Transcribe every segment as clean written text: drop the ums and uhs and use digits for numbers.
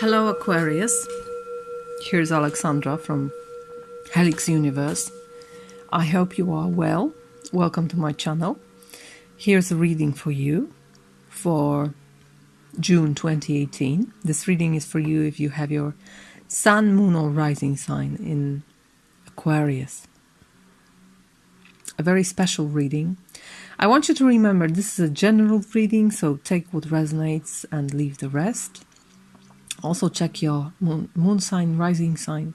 Hello Aquarius, here's Alexandra from Helix Universe. I hope you are well. Welcome to my channel. Here's a reading for you for June 2018. This reading is for you if you have your sun, moon or rising sign in Aquarius. A very special reading. I want you to remember this is a general reading, so take what resonates and leave the rest. Also check your moon sign, rising sign.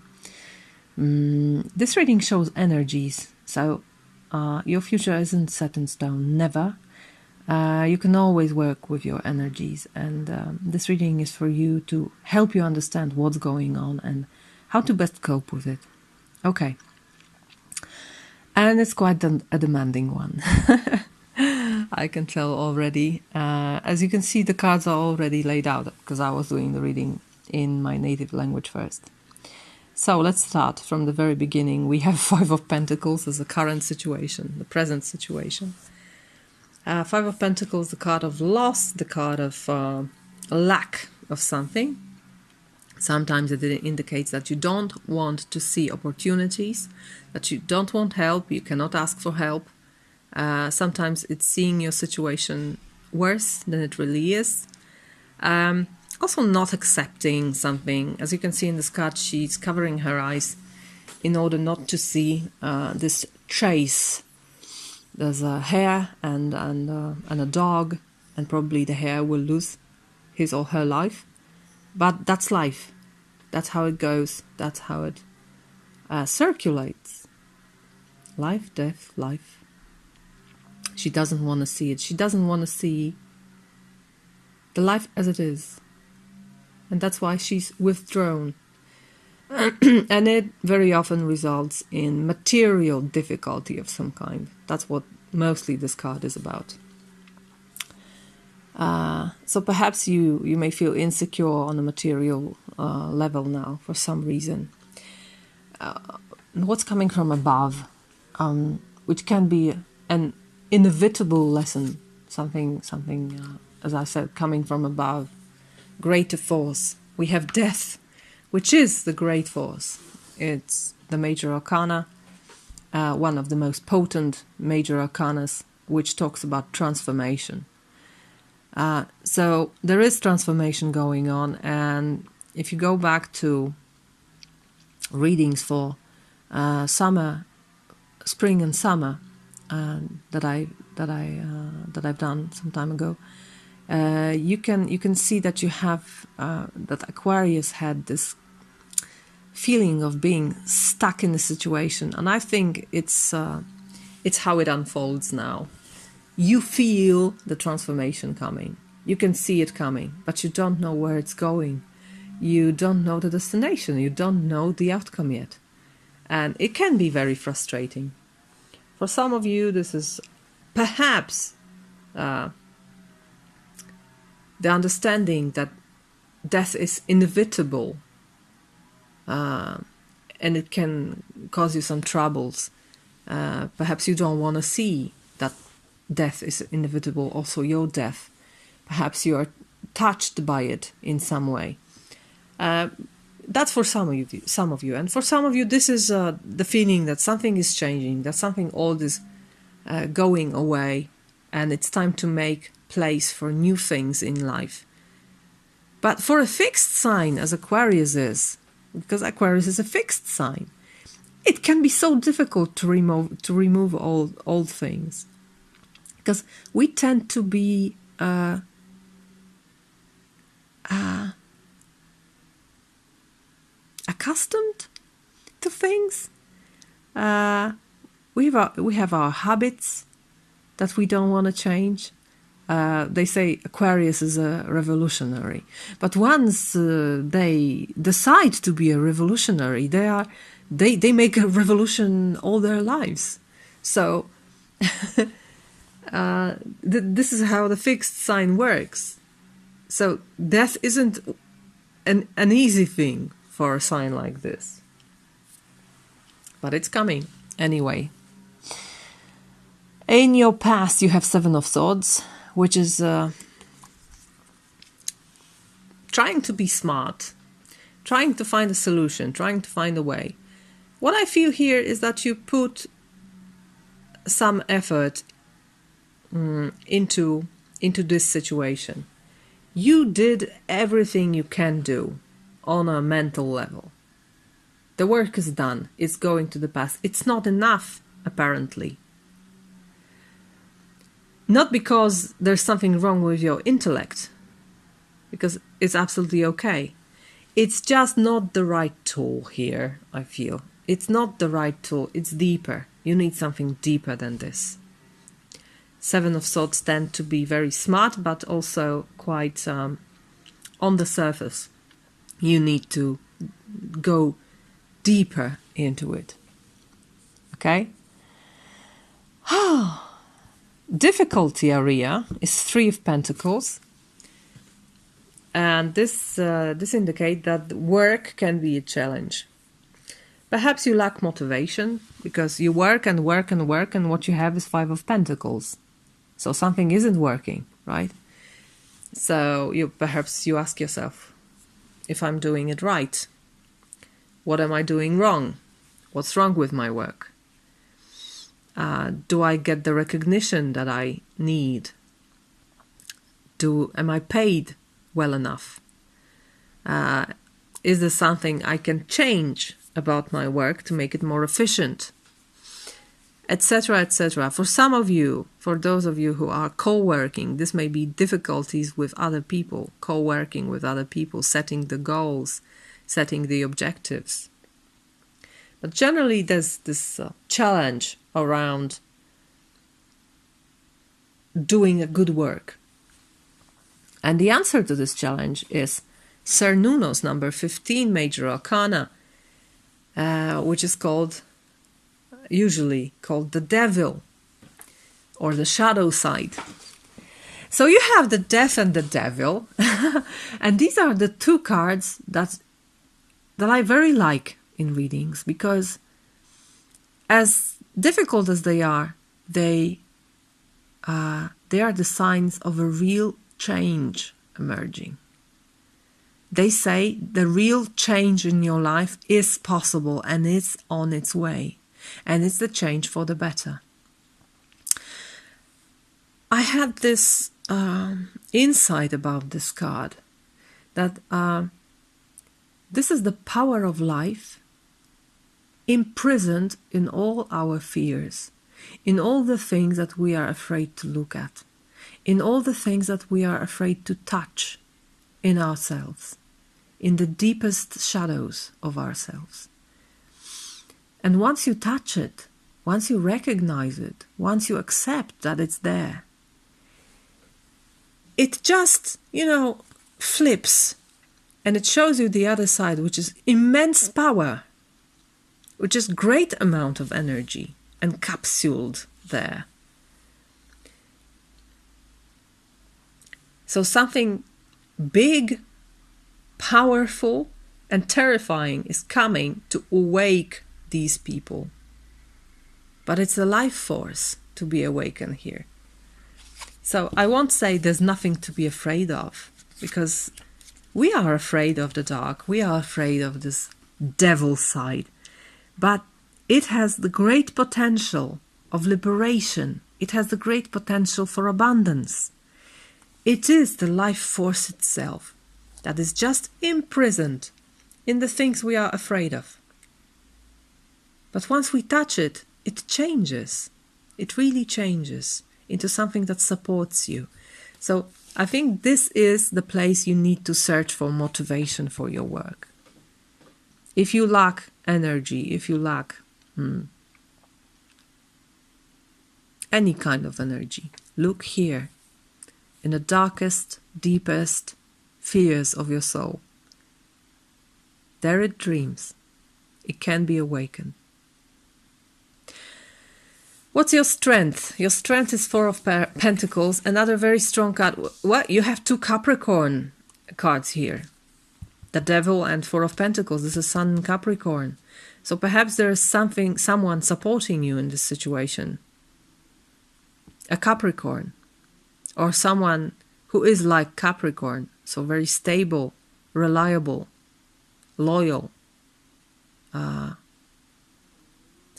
This reading shows energies, so your future isn't set in stone, never. You can always work with your energies, and this reading is for you to help you understand what's going on and how to best cope with it. Okay. And it's quite a demanding one. I can tell already. As you can see, the cards are already laid out because I was doing the reading in my native language first. So let's start from the very beginning. We have Five of Pentacles as the current situation, the present situation. Five of Pentacles, the card of loss, the card of lack of something. Sometimes it indicates that you don't want to see opportunities, that you don't want help, you cannot ask for help. Sometimes it's seeing your situation worse than it really is. Also not accepting something. As you can see in this card, she's covering her eyes in order not to see this trace. There's a hare and a dog, and probably the hare will lose his or her life. But that's life. That's how it goes. That's how it circulates. Life, death, life. She doesn't want to see it. She doesn't want to see the life as it is. And that's why she's withdrawn. And it very often results in material difficulty of some kind. That's what mostly this card is about. So perhaps you may feel insecure on a material level now for some reason. What's coming from above, which can be an inevitable lesson, something as I said, coming from above, greater force. We have death, which is the great force. It's the major arcana, one of the most potent major arcanas, which talks about transformation. So there is transformation going on, and if you go back to readings for summer, spring and summer, that I've done some time ago, you can see that you have that Aquarius had this feeling of being stuck in a situation, and I think it's how it unfolds now. You feel the transformation coming. You can see it coming, but you don't know where it's going. You don't know the destination. You don't know the outcome yet, and it can be very frustrating. For some of you, this is perhaps the understanding that death is inevitable, and it can cause you some troubles. Perhaps you don't want to see that death is inevitable, also your death. Perhaps you are touched by it in some way. That's for some of you, and for some of you, this is the feeling that something is changing, that something old is going away, and it's time to make place for new things in life. But for a fixed sign, as Aquarius is, because Aquarius is a fixed sign, it can be so difficult to remove old things, because we tend to be accustomed to things. We have our habits that we don't want to change. They say Aquarius is a revolutionary, but once they decide to be a revolutionary, they make a revolution all their lives. So this is how the fixed sign works. So death isn't an easy thing for a sign like this, but it's coming anyway. In your past, you have Seven of Swords, which is trying to be smart, trying to find a solution, trying to find a way. What I feel here is that you put some effort into this situation. You did everything you can do on a mental level. The work is done. It's going to the past. It's not enough, apparently. Not because there's something wrong with your intellect, because it's absolutely okay. It's just not the right tool here, I feel. It's not the right tool. It's deeper. You need something deeper than this. Seven of Swords tend to be very smart, but also quite on the surface. You need to go deeper into it. Okay? Difficulty area is Three of Pentacles. And this indicates that work can be a challenge. Perhaps you lack motivation because you work and work and work, and what you have is Five of Pentacles. So something isn't working, right? So perhaps you ask yourself, if I'm doing it right, what am I doing wrong? What's wrong with my work? Do I get the recognition that I need? Am I paid well enough? Is there something I can change about my work to make it more efficient? Etc., etc. For some of you, for those of you who are co-working, this may be difficulties with other people, co-working with other people, setting the goals, setting the objectives. But generally there's this challenge around doing a good work. And the answer to this challenge is Cernunnos, number 15, Major Arcana, which is usually called the Devil, or the shadow side. So you have the Death and the Devil, and these are the two cards that I very like in readings, because as difficult as they are the signs of a real change emerging. They say the real change in your life is possible and it's on its way, and it's the change for the better. I had this insight about this card, that this is the power of life imprisoned in all our fears, in all the things that we are afraid to look at, in all the things that we are afraid to touch in ourselves, in the deepest shadows of ourselves. And once you touch it, once you recognize it, once you accept that it's there, it just, flips, and it shows you the other side, which is immense power, which is great amount of energy encapsulated there. So something big, powerful, and terrifying is coming to awake these people. But it's a life force to be awakened here. So I won't say there's nothing to be afraid of, because we are afraid of the dark. We are afraid of this devil side. But it has the great potential of liberation. It has the great potential for abundance. It is the life force itself that is just imprisoned in the things we are afraid of. But once we touch it, it changes. It really changes into something that supports you. So I think this is the place you need to search for motivation for your work. If you lack energy, if you lack any kind of energy, look here in the darkest, deepest fears of your soul. There it dreams. It can be awakened. What's your strength? Your strength is Four of Pentacles, another very strong card. What? You have two Capricorn cards here. The Devil and Four of Pentacles. This is Sun and Capricorn. So perhaps there is someone supporting you in this situation. A Capricorn. Or someone who is like Capricorn. So very stable, reliable, loyal,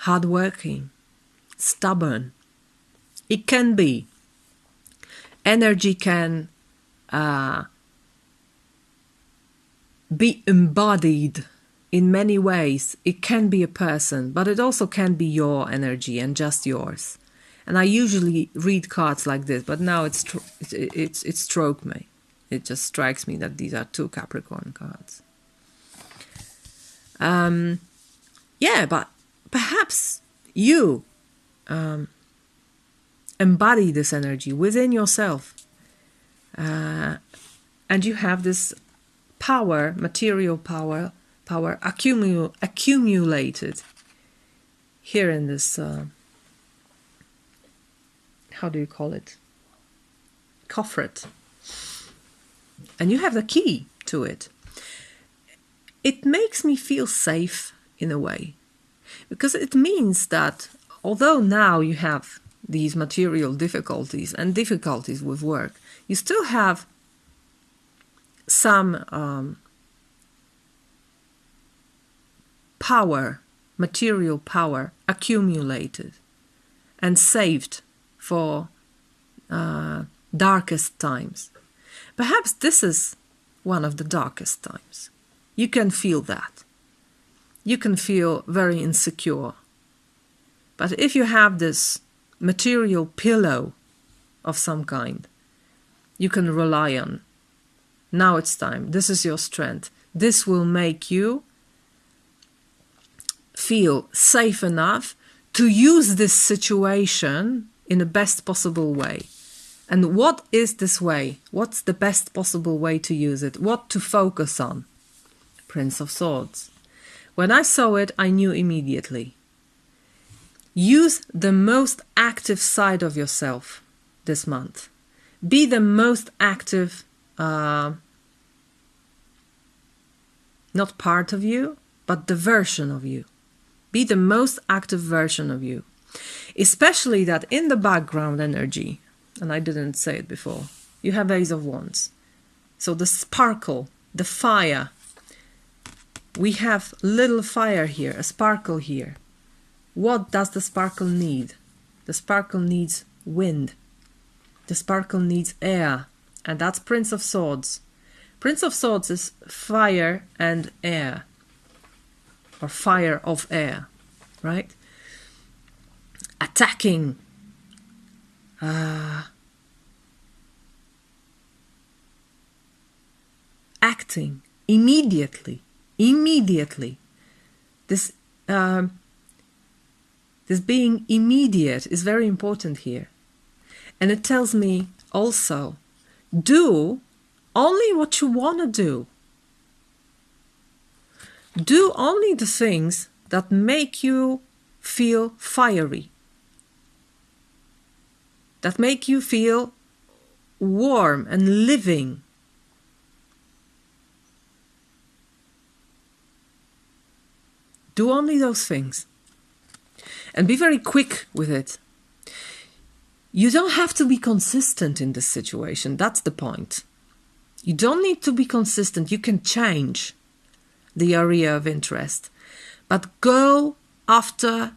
hardworking, stubborn. It can be. Energy can be embodied in many ways. It can be a person, but it also can be your energy and just yours. And I usually read cards like this, but now it stroked me. It just strikes me that these are 2 Capricorn cards. Yeah, but perhaps you embody this energy within yourself. And you have this power, material power accumulated here in this, how do you call it? Coffret. And you have the key to it. It makes me feel safe in a way, because it means that although now you have these material difficulties and difficulties with work, you still have some power, material power accumulated and saved for darkest times. Perhaps this is one of the darkest times. You can feel that. You can feel very insecure. But if you have this material pillow of some kind, you can rely on. Now it's time. This is your strength. This will make you feel safe enough to use this situation in the best possible way. And what is this way? What's the best possible way to use it? What to focus on? Prince of Swords. When I saw it, I knew immediately. Use the most active side of yourself this month. Be the most active, not part of you, but the version of you. Be the most active version of you. Especially that in the background energy, and I didn't say it before, you have Ace of Wands. So the sparkle, the fire. We have little fire here, a sparkle here. What does the sparkle need? The sparkle needs wind. The sparkle needs air. And that's Prince of Swords. Prince of Swords is fire and air. Or fire of air. Right? Attacking. Acting. Immediately. This being immediate is very important here. And it tells me also, do only what you want to do. Do only the things that make you feel fiery. That make you feel warm and living. Do only those things. And be very quick with it. You don't have to be consistent in this situation. That's the point. You don't need to be consistent. You can change the area of interest. But go after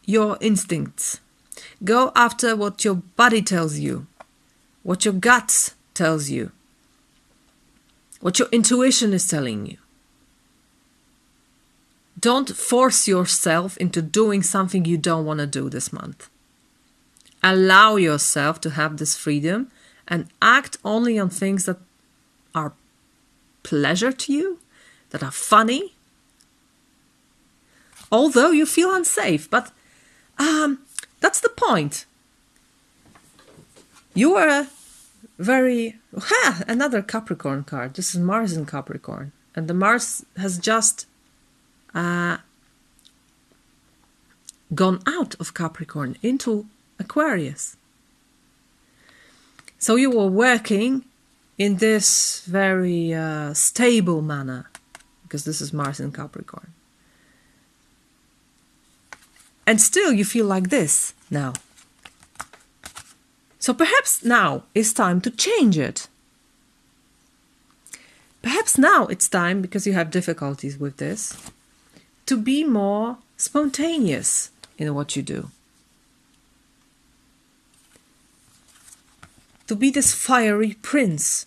your instincts. Go after what your body tells you. What your gut tells you. What your intuition is telling you. Don't force yourself into doing something you don't want to do this month. Allow yourself to have this freedom and act only on things that are pleasure to you, that are funny. Although you feel unsafe, but that's the point. You are another Capricorn card. This is Mars in Capricorn. And the Mars has just gone out of Capricorn into Aquarius. So you were working in this very stable manner, because this is Mars in Capricorn. And still you feel like this now. So perhaps now is time to change it. perhaps now it's time, because you have difficulties with this, to be more spontaneous in what you do. To be this fiery prince.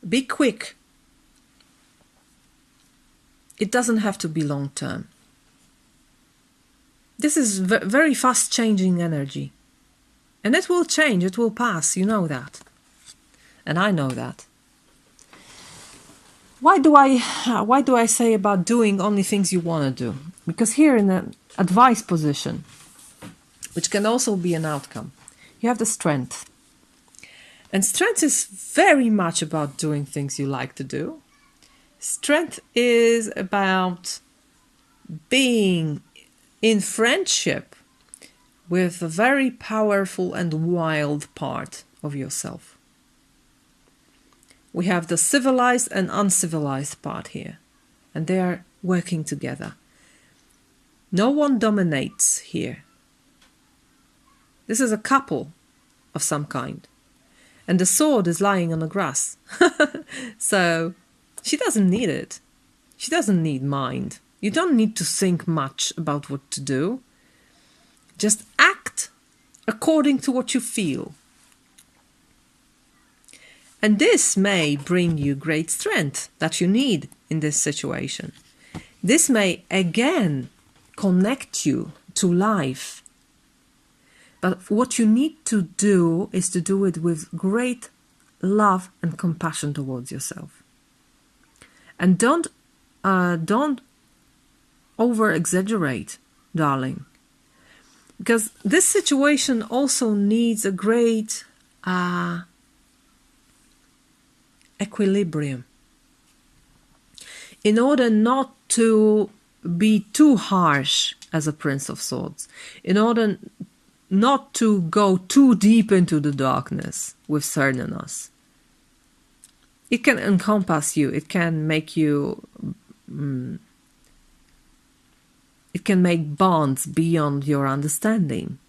Be quick. It doesn't have to be long term. This is very fast changing energy. And it will change, it will pass, you know that. And I know that. Why do I say about doing only things you want to do? Because here in the advice position, which can also be an outcome, you have the strength. And strength is very much about doing things you like to do. Strength is about being in friendship with a very powerful and wild part of yourself. We have the civilized and uncivilized part here, and they are working together. No one dominates here. This is a couple of some kind, and the sword is lying on the grass. So she doesn't need it. She doesn't need mind. You don't need to think much about what to do. Just act according to what you feel. And this may bring you great strength that you need in this situation. This may again connect you to life. But what you need to do is to do it with great love and compassion towards yourself. And don't over-exaggerate, darling. Because this situation also needs a great equilibrium. In order not to be too harsh as a Prince of Swords, in order not to go too deep into the darkness with sternness. It can encompass you, it can make you, it can make bonds beyond your understanding.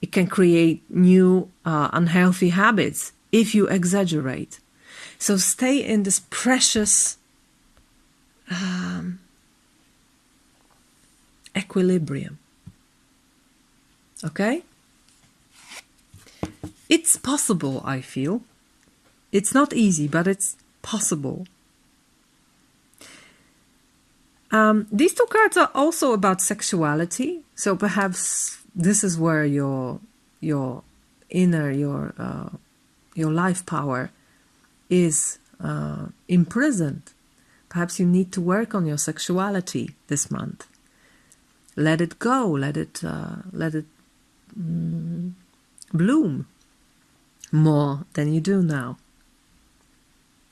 It can create new unhealthy habits if you exaggerate. So stay in this precious equilibrium. Okay? It's possible, I feel. It's not easy, but it's possible. These two cards are also about sexuality. So perhaps this is where your inner, your life power is imprisoned. Perhaps you need to work on your sexuality this month. Let it go. Let it bloom more than you do now.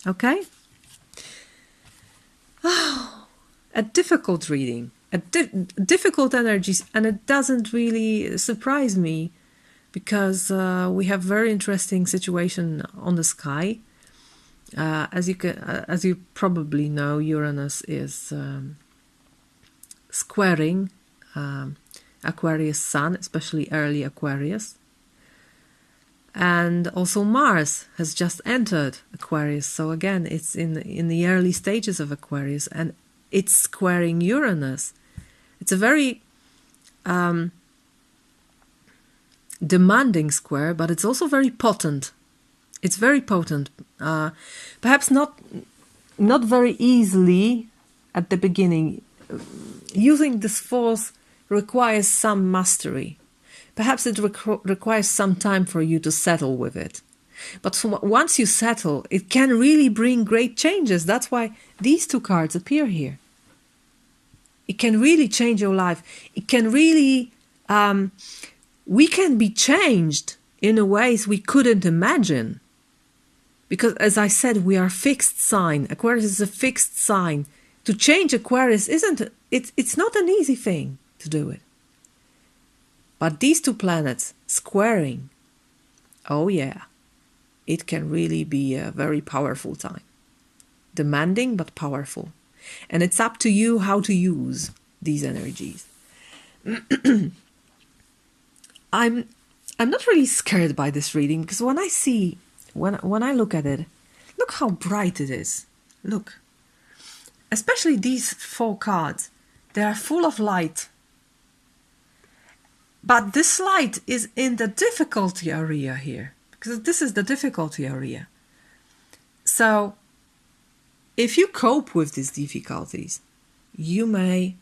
Okay? Oh, a difficult reading, difficult energies, and it doesn't really surprise me because we have very interesting situation on the sky. As you probably know, Uranus is squaring Aquarius Sun, especially early Aquarius. And also Mars has just entered Aquarius. So again, it's in the early stages of Aquarius, and it's squaring Uranus. It's a very demanding square, but it's also very potent. It's very potent. Perhaps not very easily at the beginning. Using this force requires some mastery. Perhaps it requires some time for you to settle with it. But once you settle, it can really bring great changes. That's why these two cards appear here. It can really change your life. It can really... we can be changed in a ways we couldn't imagine. Because as I said, we are fixed sign. Aquarius is a fixed sign. To change Aquarius it's not an easy thing to do it. But these two planets squaring, oh yeah, it can really be a very powerful time. Demanding but powerful. And it's up to you how to use these energies. I'm not really scared by this reading, because when I see when I look at it, look how bright it is. Look. Especially these 4 cards. They are full of light. But this light is in the difficulty area here. Because this is the difficulty area. So, if you cope with these difficulties, you may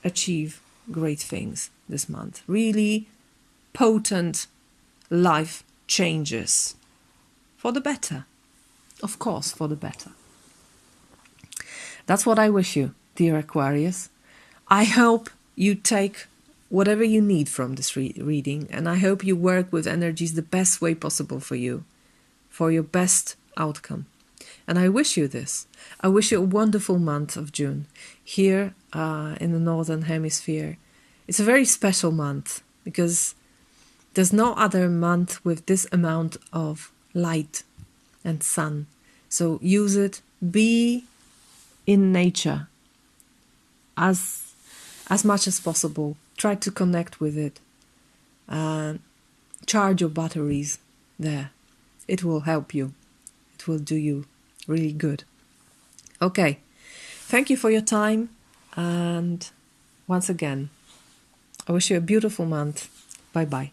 achieve great things this month. Really potent life changes. For the better. Of course, for the better. That's what I wish you, dear Aquarius. I hope you take whatever you need from this reading, and I hope you work with energies the best way possible for you, for your best outcome. And I wish you this. I wish you a wonderful month of June here in the Northern Hemisphere. It's a very special month because there's no other month with this amount of light and sun. So use it. Be in nature as much as possible. Try to connect with it. Charge your batteries there. It will help you. It will do you really good. Okay. Thank you for your time. And once again, I wish you a beautiful month. Bye-bye.